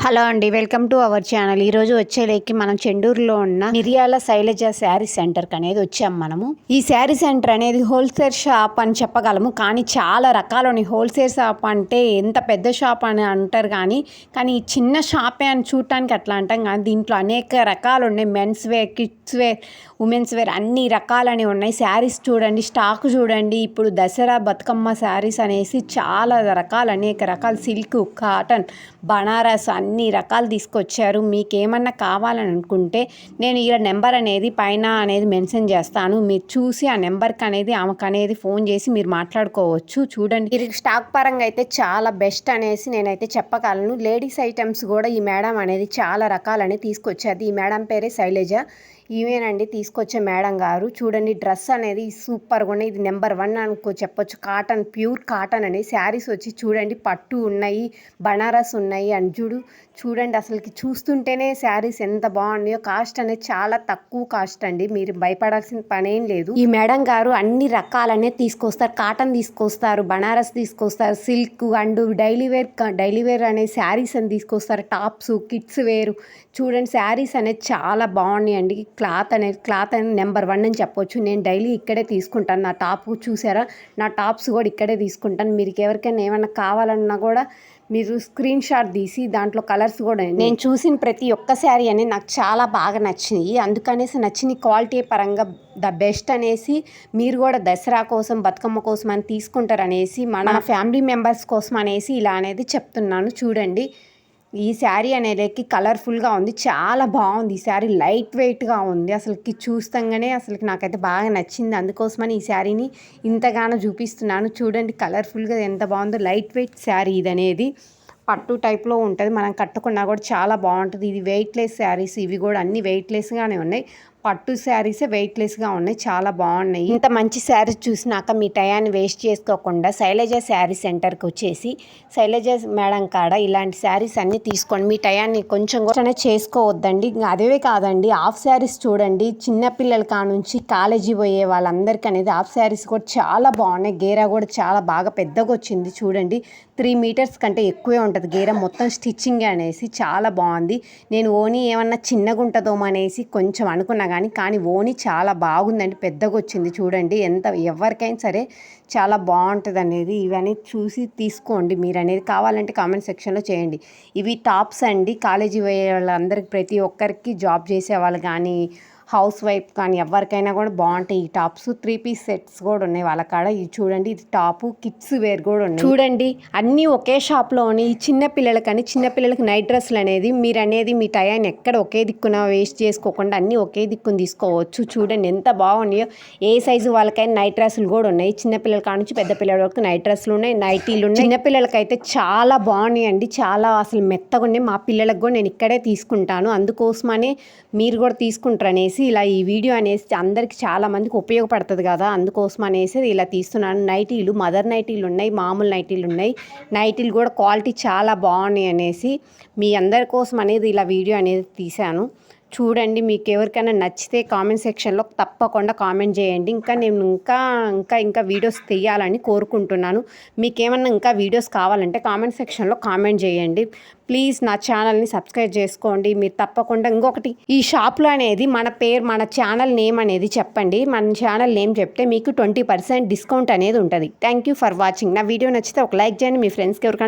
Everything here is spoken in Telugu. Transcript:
హలో అండి, వెల్కమ్ టు అవర్ ఛానల్. ఈరోజు వచ్చేలేకి మనం చెండూరులో ఉన్న మిరియాల శైలజ శారీ సెంటర్కి అనేది వచ్చాం మనము. ఈ శారీ సెంటర్ అనేది హోల్సేల్ షాప్ అని చెప్పగలము, కానీ చాలా రకాలు ఉన్నాయి. హోల్సేల్ షాప్ అంటే ఎంత పెద్ద షాప్ అని అంటారు, కానీ ఈ చిన్న షాపే అని చూడటానికి అట్లా అంటాం. కానీ దీంట్లో అనేక రకాలు ఉన్నాయి. Men's wear, kids wear, women's wear అన్ని రకాలని ఉన్నాయి. శారీస్ చూడండి, స్టాక్ చూడండి. ఇప్పుడు దసరా బతుకమ్మ శారీస్ అనేసి చాలా రకాలు, అనేక రకాలు సిల్క్, కాటన్, బనారస్ అన్ని రకాలు తీసుకొచ్చారు. మీకు ఏమన్నా కావాలని అనుకుంటే నేను ఈ నెంబర్ అనేది పైన అనేది మెన్షన్ చేస్తాను. మీరు చూసి ఆ నెంబర్కి అనేది ఆమెకు అనేది ఫోన్ చేసి మీరు మాట్లాడుకోవచ్చు. చూడండి, ఇది స్టాక్ పరంగా అయితే చాలా బెస్ట్ అనేసి నేనైతే చెప్పగలను. లేడీస్ ఐటమ్స్ కూడా ఈ మేడం అనేది చాలా రకాలని తీసుకొచ్చేది. ఈ మేడం పేరే శైలజ. ఇవేనండి తీసుకొచ్చే మేడం గారు. చూడండి, డ్రెస్ అనేది సూపర్గా ఉన్నాయి. ఇది నెంబర్ 1 అనుకో చెప్పొచ్చు. కాటన్, ప్యూర్ కాటన్ అని శారీస్ వచ్చి చూడండి, పట్టు ఉన్నాయి, బనారస్ ఉన్నాయి అని చూడండి. అసలుకి చూస్తుంటేనే శారీస్ ఎంత బాగున్నాయో. కాస్ట్ అనేది చాలా తక్కువ కాస్ట్ అండి, మీరు భయపడాల్సిన పనేం లేదు. ఈ మేడం గారు అన్ని రకాలనే తీసుకొస్తారు. కాటన్ తీసుకొస్తారు, బనారస్ తీసుకొస్తారు, సిల్క్ అండ్ డైలీ వేర్ అనే శారీస్ అని తీసుకొస్తారు. టాప్స్, కిడ్స్ వేరు. చూడండి, శారీస్ అనేది చాలా బాగున్నాయండి. క్లాత్ అనేది నెంబర్ 1 అని చెప్పొచ్చు. నేను డైలీ ఇక్కడే తీసుకుంటాను. నా టాప్ చూసారా, నా టాప్స్ కూడా ఇక్కడే తీసుకుంటాను. మీరు ఎవరికైనా ఏమైనా కావాలన్నా కూడా మీరు స్క్రీన్ షాట్ తీసి దాంట్లో కలర్స్ కూడా నేను చూసిన ప్రతి ఒక్క శారీ అనేది నాకు చాలా బాగా నచ్చినాయి. అందుకనేసి నచ్చిన క్వాలిటీ పరంగా ద బెస్ట్ అనేసి మీరు కూడా దసరా కోసం, బతుకమ్మ కోసం అని తీసుకుంటారనేసి, మన ఫ్యామిలీ మెంబర్స్ కోసం అనేసి ఇలా అనేది చెప్తున్నాను. చూడండి, ఈ శారీ అనేది కలర్ఫుల్గా ఉంది, చాలా బాగుంది. ఈ శారీ లైట్ వెయిట్గా ఉంది. అసలుకి చూస్తాగానే అసలుకి నాకైతే బాగా నచ్చింది. అందుకోసమని ఈ శారీని ఇంతగానో చూపిస్తున్నాను. చూడండి, కలర్ఫుల్గా ఎంత బాగుందో. లైట్ వెయిట్ శారీ ఇది అనేది పట్టు టైప్లో ఉంటుంది. మనం కట్టుకున్నా కూడా చాలా బాగుంటుంది. ఇది వెయిట్లెస్ శారీస్. ఇవి కూడా అన్ని వెయిట్లెస్గానే ఉన్నాయి. పట్టు శారీసే వెయిట్లెస్గా ఉన్నాయి, చాలా బాగున్నాయి. ఇంత మంచి శారీస్ చూసినాక మీ టయాన్ని వేస్ట్ చేసుకోకుండా శైలజ శారీ సెంటర్కి వచ్చేసి శైలజ మేడం కాడ ఇలాంటి శారీస్ అన్నీ తీసుకోండి. మీ టయాన్ని కొంచెం కూడా చేసుకోవద్దండి. అదే కాదండి, హాఫ్ శారీస్ చూడండి, చిన్నపిల్లల కానుంచి కాలేజీ పోయే వాళ్ళందరికీ అనేది హాఫ్ శారీస్ కూడా చాలా బాగున్నాయి. గేరా కూడా చాలా బాగా పెద్దగా వచ్చింది. చూడండి, 3 మీటర్స్ కంటే ఎక్కువే ఉంటుంది గేరా. మొత్తం స్టిచ్చింగ్ అనేసి చాలా బాగుంది. నేను ఓనీ ఏమన్నా చిన్నగా ఉంటుందో అనేసి కొంచెం అనుకున్నా, కానీ ఓని చాలా బాగుందండి, పెద్దగా వచ్చింది. చూడండి, ఎంత ఎవరికైనా సరే చాలా బాగుంటుంది అనేది. ఇవన్నీ చూసి తీసుకోండి. మీరు అనేది కావాలంటే కామెంట్ సెక్షన్లో చేయండి. ఇవి టాప్స్ అండి, కాలేజీ పోయే వాళ్ళందరికీ, ప్రతి ఒక్కరికి, జాబ్ చేసే వాళ్ళు కానీ, హౌస్ వైఫ్ కానీ ఎవరికైనా కూడా బాగుంటాయి ఈ టాప్స్. 3 పీస్ సెట్స్ కూడా ఉన్నాయి వాళ్ళ కాడ. ఇది చూడండి, ఇది టాపు, కిడ్స్ వేర్ కూడా ఉన్నాయి. చూడండి, అన్నీ ఒకే షాప్లోని చిన్నపిల్లలకి నైట్ డ్రెస్సులు అనేది మీరు అనేది మీ టయాన్ని ఎక్కడ ఒకే దిక్కున వేస్ట్ చేసుకోకుండా అన్నీ ఒకే దిక్కున తీసుకోవచ్చు. చూడండి, ఎంత బాగున్నాయో. ఏ సైజు వాళ్ళకైనా నైట్ డ్రెస్సులు కూడా ఉన్నాయి. చిన్నపిల్లల కాడ నుంచి పెద్ద పిల్లల వరకు నైట్ డ్రెస్సులు ఉన్నాయి, నైటీలు ఉన్నాయి. చిన్నపిల్లలకైతే చాలా బాగున్నాయండి, చాలా అసలు మెత్తగా ఉన్నాయి. మా పిల్లలకు కూడా నేను ఇక్కడే తీసుకుంటాను. అందుకోసమనే మీరు కూడా తీసుకుంటారు అనేసి ఇలా ఈ వీడియో అనేసి అందరికి చాలా మందికి ఉపయోగపడుతుంది కదా, అందుకోసం అనేసి ఇలా తీస్తున్నాను. నైటీలు, మదర్ నైటీలు ఉన్నాయి, మామూలు నైటీలు ఉన్నాయి. నైటీలు కూడా క్వాలిటీ చాలా బాగున్నాయి అనేసి మీ అందరి కోసం అనేది ఇలా వీడియో అనేది తీశాను. చూడండి, మీకు ఎవరికైనా నచ్చితే కామెంట్ సెక్షన్లో తప్పకుండా కామెంట్ చేయండి. నేను ఇంకా వీడియోస్ తీయాలని కోరుకుంటున్నాను. మీకు ఏమన్నా ఇంకా వీడియోస్ కావాలంటే కామెంట్ సెక్షన్లో కామెంట్ చేయండి. ప్లీజ్ నా ఛానల్ని సబ్స్క్రైబ్ చేసుకోండి. మీరు తప్పకుండా ఇంకొకటి, ఈ షాప్లో అనేది మన ఛానల్ నేమ్ అనేది చెప్పండి. మన ఛానల్ నేమ్ చెప్తే మీకు 20% డిస్కౌంట్ అనేది ఉంటుంది. Thank you for watching. నా వీడియో నచ్చితే ఒక లైక్ చేయండి. మీ ఫ్రెండ్స్కి ఎవరికైనా